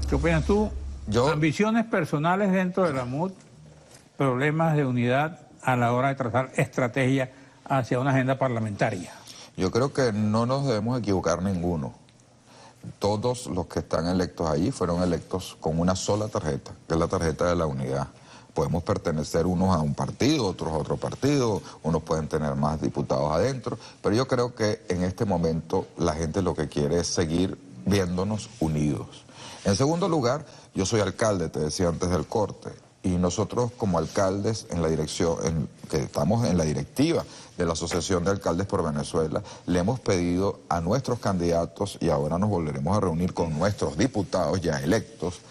¿Qué opinas tú? Yo, Ambiciones personales dentro de la MUD, problemas de unidad a la hora de trazar estrategia hacia una agenda parlamentaria. yo creo que no nos debemos equivocar ninguno. Todos los que están electos allí fueron electos con una sola tarjeta, que es la tarjeta de la unidad. Podemos pertenecer unos a un partido, otros a otro partido, unos pueden tener más diputados adentro, pero yo creo que en este momento la gente lo que quiere es seguir viéndonos unidos. En segundo lugar, yo soy alcalde, te decía antes del corte, y nosotros como alcaldes en la dirección, que estamos en la directiva de la Asociación de Alcaldes por Venezuela, le hemos pedido a nuestros candidatos, y ahora nos volveremos a reunir con nuestros diputados ya electos,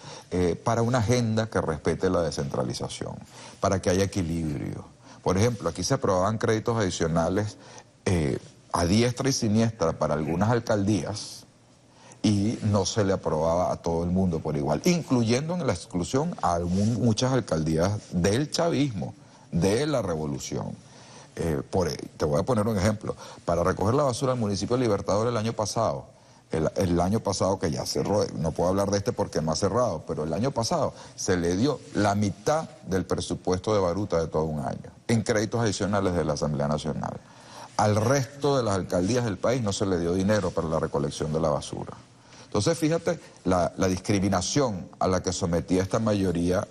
para una agenda que respete la descentralización, para que haya equilibrio. Por ejemplo, aquí se aprobaban créditos adicionales a diestra y siniestra para algunas alcaldías y no se le aprobaba a todo el mundo por igual, incluyendo en la exclusión a muchas alcaldías del chavismo, de la revolución. Te voy a poner un ejemplo. Para recoger la basura al municipio de Libertador el año pasado, el año pasado que ya cerró, no puedo hablar de este porque no ha cerrado, pero el año pasado se le dio la mitad del presupuesto de Baruta de todo un año, en créditos adicionales de la Asamblea Nacional. Al resto de las alcaldías del país no se le dio dinero para la recolección de la basura. Entonces, fíjate la discriminación a la que sometía esta mayoría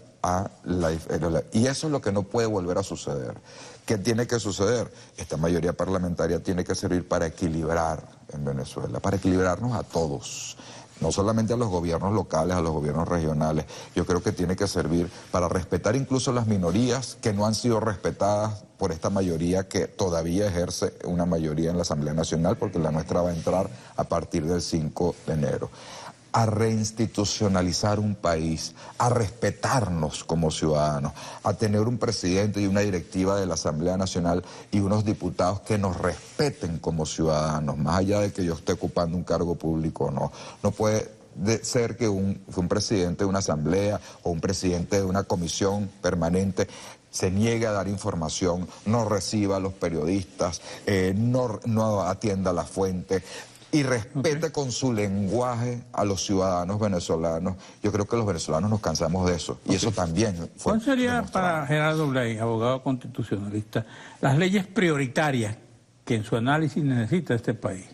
y eso es lo que no puede volver a suceder. ¿Qué tiene que suceder? Esta mayoría parlamentaria tiene que servir para equilibrar en Venezuela, para equilibrarnos a todos, no solamente a los gobiernos locales, a los gobiernos regionales. Yo creo que tiene que servir para respetar incluso las minorías que no han sido respetadas por esta mayoría que todavía ejerce una mayoría en la Asamblea Nacional, porque la nuestra va a entrar a partir del 5 de enero. A reinstitucionalizar un país, a respetarnos como ciudadanos, a tener un presidente y una directiva de la Asamblea Nacional y unos diputados que nos respeten como ciudadanos, más allá de que yo esté ocupando un cargo público o no. No puede ser que un presidente de una asamblea o un presidente de una comisión permanente se niegue a dar información, no reciba a los periodistas, no atienda a la fuente, y respete con su lenguaje a los ciudadanos venezolanos. Yo creo que los venezolanos nos cansamos de eso, y eso también fue ¿Cuál sería demostrado. para Gerardo Blay, abogado constitucionalista, las leyes prioritarias que en su análisis necesita este país?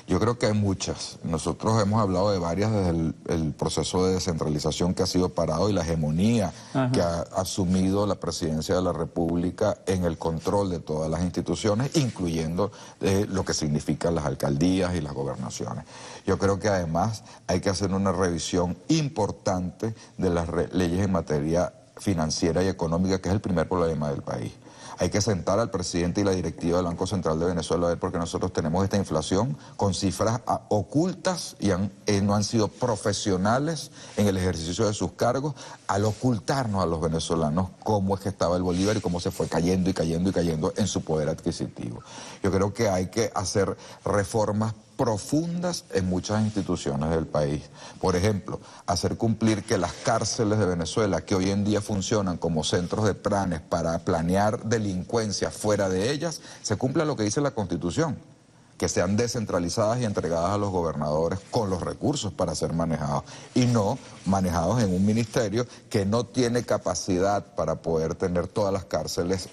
Yo creo que hay muchas. Nosotros hemos hablado de varias desde el proceso de descentralización que ha sido parado y la hegemonía que ha asumido la presidencia de la República en el control de todas las instituciones, incluyendo lo que significan las alcaldías y las gobernaciones. Yo creo que además hay que hacer una revisión importante de las leyes en materia financiera y económica, que es el primer problema del país. Hay que sentar al presidente y la directiva del Banco Central de Venezuela a ver, porque nosotros tenemos esta inflación con cifras ocultas y no han sido profesionales en el ejercicio de sus cargos al ocultarnos a los venezolanos cómo es que estaba el bolívar y cómo se fue cayendo y cayendo y cayendo en su poder adquisitivo. Yo creo que hay que hacer reformas profundas en muchas instituciones del país. Por ejemplo, hacer cumplir que las cárceles de Venezuela, que hoy en día funcionan como centros de planes para planear delincuencia fuera de ellas, se cumpla lo que dice la Constitución, que sean descentralizadas y entregadas a los gobernadores con los recursos para ser manejados, y no manejados en un ministerio que no tiene capacidad para poder tener todas las cárceles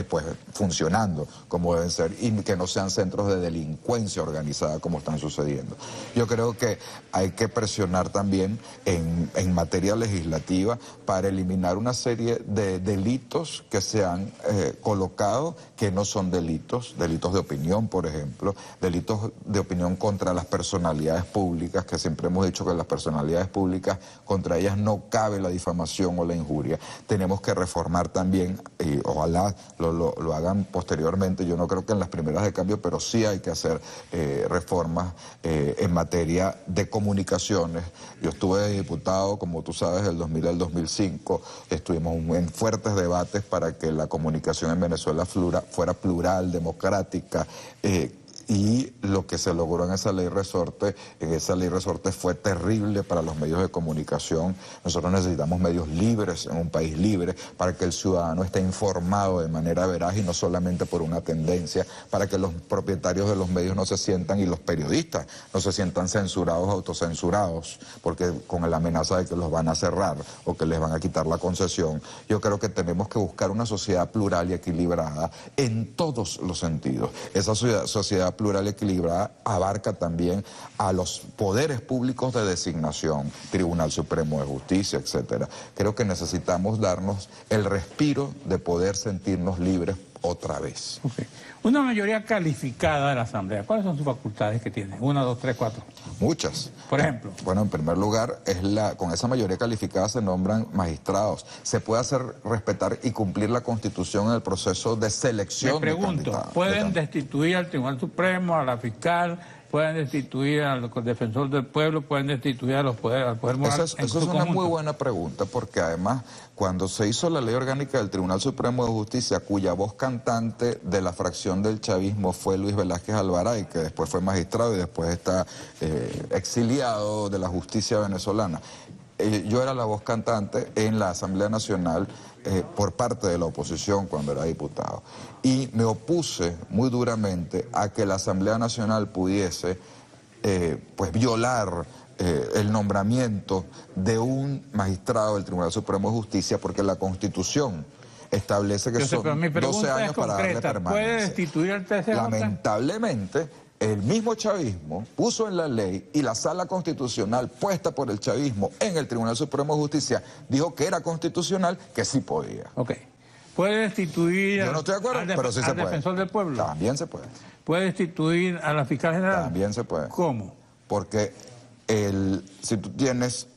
pues funcionando como deben ser, y que no sean centros de delincuencia organizada como están sucediendo. Yo creo que hay que presionar también en materia legislativa para eliminar una serie de delitos que se han colocado que no son delitos de opinión, por ejemplo, delitos de opinión contra las personalidades públicas, que siempre hemos dicho que las personalidades públicas, contra ellas no cabe la difamación o la injuria. Tenemos que reformar también, ojalá lo hagan posteriormente, yo no creo que en las primeras de cambio, pero sí hay que hacer reformas en materia de comunicaciones. Yo estuve de diputado, como tú sabes, del 2000 al 2005, estuvimos en fuertes debates para que la comunicación en Venezuela fuera plural, democrática, Y lo que se logró en esa ley resorte fue terrible para los medios de comunicación. Nosotros necesitamos medios libres en un país libre para que el ciudadano esté informado de manera veraz y no solamente por una tendencia, para que los propietarios de los medios no se sientan y los periodistas no se sientan censurados, autocensurados, porque con la amenaza de que los van a cerrar o que les van a quitar la concesión. Yo creo que tenemos que buscar una sociedad plural y equilibrada en todos los sentidos. Esa sociedad plural y equilibrada abarca también a los poderes públicos de designación, Tribunal Supremo de Justicia, etcétera. Creo que necesitamos darnos el respiro de poder sentirnos libres otra vez. Okay. Una mayoría calificada de la Asamblea, ¿cuáles son sus facultades que tiene? 1, 2, 3, 4. Muchas. Por ejemplo. Bueno, en primer lugar, con esa mayoría calificada se nombran magistrados. Se puede hacer respetar y cumplir la Constitución en el proceso de selección. Me pregunto, ¿pueden destituir al Tribunal Supremo, a la fiscal, pueden destituir al defensor del pueblo, pueden destituir a los poderes, al poder moral? Eso es una muy buena pregunta, porque además, cuando se hizo la ley orgánica del Tribunal Supremo de Justicia, cuya voz cantante de la fracción del chavismo fue Luis Velázquez Alvaray, que después fue magistrado y después está exiliado de la justicia venezolana. Yo era la voz cantante en la Asamblea Nacional por parte de la oposición cuando era diputado. Y me opuse muy duramente a que la Asamblea Nacional pudiese pues violar el nombramiento de un magistrado del Tribunal Supremo de Justicia, porque la Constitución establece que son 12 años para darle permanencia. ¿Puede destituir al TCJ? Lamentablemente, el mismo chavismo puso en la ley y la Sala Constitucional puesta por el chavismo en el Tribunal Supremo de Justicia dijo que era constitucional, que sí podía. Ok. ¿Puede destituir Yo no estoy de acuerdo, pero sí se puede. defensor del pueblo? También se puede. ¿Puede destituir a la fiscal general? También se puede. ¿Cómo? Porque si tú tienes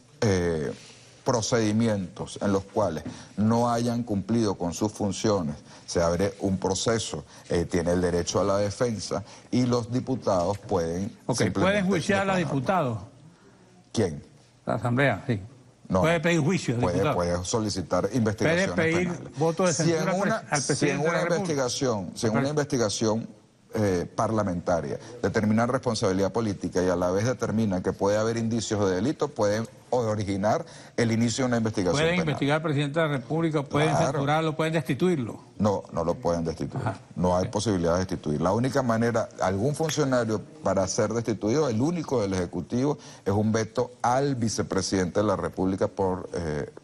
procedimientos en los cuales no hayan cumplido con sus funciones, se abre un proceso, tiene el derecho a la defensa y los diputados pueden... ¿Pueden juiciar a los diputados? ¿Quién? La Asamblea, sí. No, puede pedir juicio, puede solicitar investigaciones puede pedir penales. voto de censura al presidente de la República. Si en una investigación parlamentaria determinan responsabilidad política y a la vez determinan que puede haber indicios de delito, pueden originar el inicio de una investigación ¿Pueden penal. investigar al presidente de la República, pueden censurarlo, pueden destituirlo? No, no lo pueden destituir. No hay posibilidad de destituir. La única manera, algún funcionario para ser destituido, el único del Ejecutivo, es un veto al vicepresidente de la República por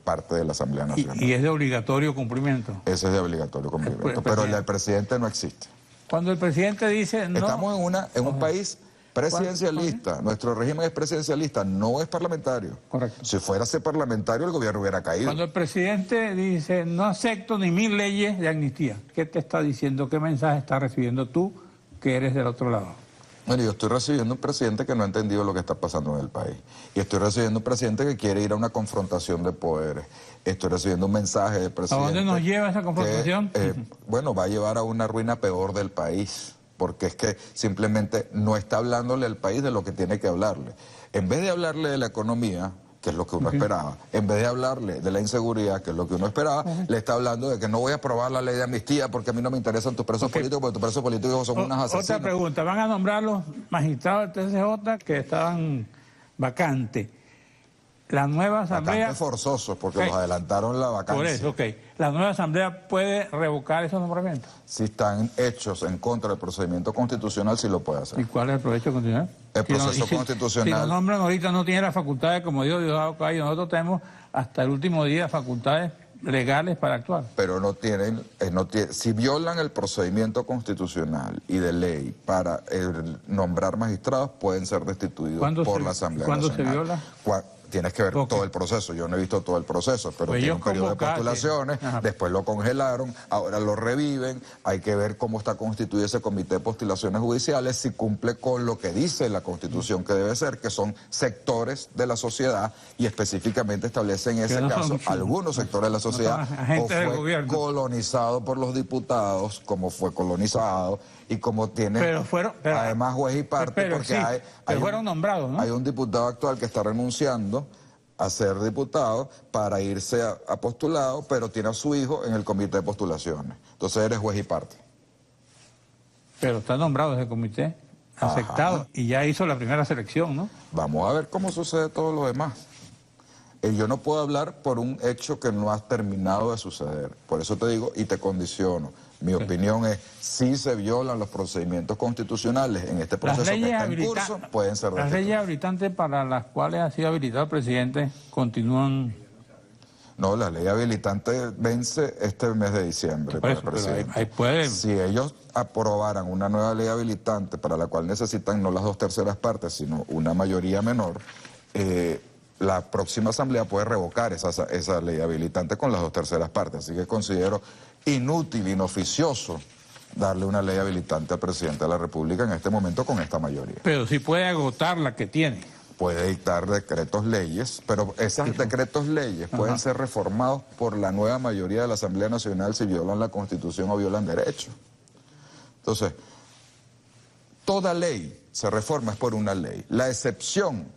parte de la Asamblea Nacional. ¿Y es de obligatorio cumplimiento? Ese es de obligatorio cumplimiento, pero el del presidente no existe. Cuando el presidente dice no... Estamos en un país presidencialista. Nuestro régimen es presidencialista, no es parlamentario. Correcto. Si fuera ser parlamentario, el gobierno hubiera caído. Cuando el presidente dice no acepto ni 1000 leyes de amnistía, ¿qué te está diciendo? ¿Qué mensaje estás recibiendo tú que eres del otro lado? Bueno, yo estoy recibiendo un presidente que no ha entendido lo que está pasando en el país. Y estoy recibiendo un presidente que quiere ir a una confrontación de poderes. Estoy recibiendo un mensaje del presidente... ¿A dónde nos lleva esa confrontación? Bueno, va a llevar a una ruina peor del país. Porque es que simplemente no está hablándole al país de lo que tiene que hablarle. En vez de hablarle de la economía, que es lo que uno esperaba, en vez de hablarle de la inseguridad, que es lo que uno esperaba, le está hablando de que no voy a aprobar la ley de amnistía porque a mí no me interesan tus presos políticos, porque tus presos políticos son unas asesinos. Otra pregunta, ¿van a nombrar los magistrados del TCJ que estaban vacantes? La nueva asamblea... Bastante forzosos, porque los adelantaron la vacancia. Por eso, ¿La nueva asamblea puede revocar esos nombramientos? Si están hechos en contra del procedimiento constitucional, sí lo puede hacer. ¿Y cuál es el provecho constitucional? El proceso constitucional... Si los nombran ahorita, no tiene las facultades, como dijo Diosdado Cabello, nosotros tenemos hasta el último día facultades legales para actuar. Pero no tienen, si violan el procedimiento constitucional y de ley para nombrar magistrados, pueden ser destituidos por la Asamblea Nacional. ¿Cuándo se viola? Tienes que ver todo el proceso. Yo no he visto todo el proceso, pero tiene un periodo de postulaciones, después lo congelaron, ahora lo reviven. Hay que ver cómo está constituido ese comité de postulaciones judiciales, si cumple con lo que dice la Constitución que debe ser, que son sectores de la sociedad, y específicamente establece en ese caso algunos sectores de la sociedad, o fue colonizado por los diputados, como fue colonizado, y como tiene además juez y parte, porque fueron nombrados, ¿no? Hay un diputado actual que está renunciando a ser diputado para irse a postulado, pero tiene a su hijo en el comité de postulaciones. Entonces eres juez y parte. Pero está nombrado ese comité. aceptado y ya hizo la primera selección, ¿no? Vamos a ver cómo sucede todo lo demás. Yo no puedo hablar por un hecho que no ha terminado de suceder. Por eso te digo y te condiciono. Mi opinión es, si se violan los procedimientos constitucionales en este proceso que está en curso, pueden ser destituidos. Las leyes habilitantes para las cuales ha sido habilitado el presidente continúan... No, la ley habilitante vence este mes de diciembre. Por eso, pero ahí pueden... Si ellos aprobaran una nueva ley habilitante para la cual necesitan no las 2/3 partes, sino una mayoría menor, la próxima asamblea puede revocar esa ley habilitante con las 2/3 partes. Así que considero inútil, inoficioso darle una ley habilitante al presidente de la República en este momento con esta mayoría. Pero sí puede agotar la que tiene. Puede dictar decretos leyes, pero esos decretos leyes pueden ser reformados por la nueva mayoría de la Asamblea Nacional si violan la Constitución o violan derechos. Entonces, toda ley se reforma es por una ley. La excepción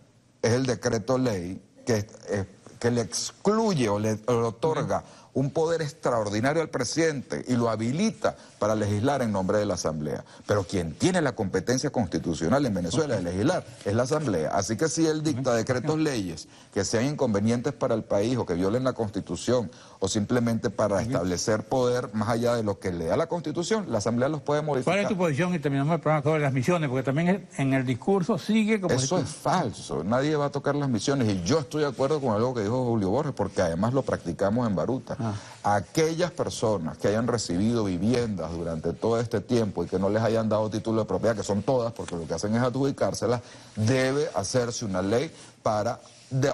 es el decreto ley que le excluye o le otorga un poder extraordinario al presidente y lo habilita para legislar en nombre de la Asamblea. Pero quien tiene la competencia constitucional en Venezuela de legislar es la Asamblea. Así que si él dicta decretos leyes que sean inconvenientes para el país o que violen la Constitución o simplemente para establecer poder más allá de lo que le da la Constitución, la Asamblea los puede modificar. ¿Cuál es tu posición? Y terminamos el programa sobre las misiones, porque también en el discurso sigue como... Eso es falso, nadie va a tocar las misiones y yo estoy de acuerdo con algo que dijo Julio Borges, porque además lo practicamos en Baruta. Aquellas personas que hayan recibido viviendas durante todo este tiempo y que no les hayan dado título de propiedad, que son todas, porque lo que hacen es adjudicárselas, debe hacerse una ley para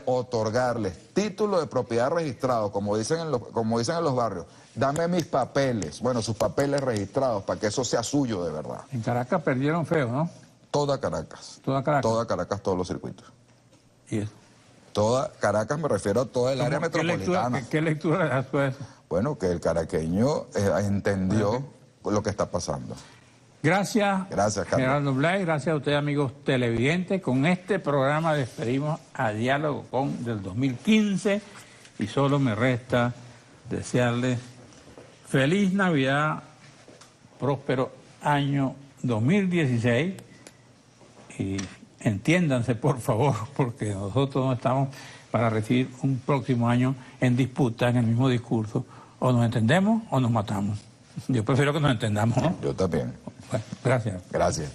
otorgarles título de propiedad registrado, como dicen en los barrios. Dame mis papeles, bueno, sus papeles registrados, para que eso sea suyo de verdad. En Caracas perdieron feo, ¿no? Toda Caracas. Toda Caracas. Toda Caracas, todos los circuitos. ¿Y eso? Toda Caracas, me refiero a toda el área metropolitana. ¿Qué lectura le das tú a eso? Bueno, que el caraqueño entendió lo que está pasando. Gracias, Carlos. Gerardo Blay, gracias a ustedes, amigos televidentes. Con este programa despedimos a Diálogo con del 2015 y solo me resta desearles feliz Navidad, próspero año 2016 y entiéndanse por favor, porque nosotros no estamos para recibir un próximo año en disputa, en el mismo discurso. O nos entendemos o nos matamos. Yo prefiero que nos entendamos, ¿no? Yo también. Bueno, gracias. Gracias.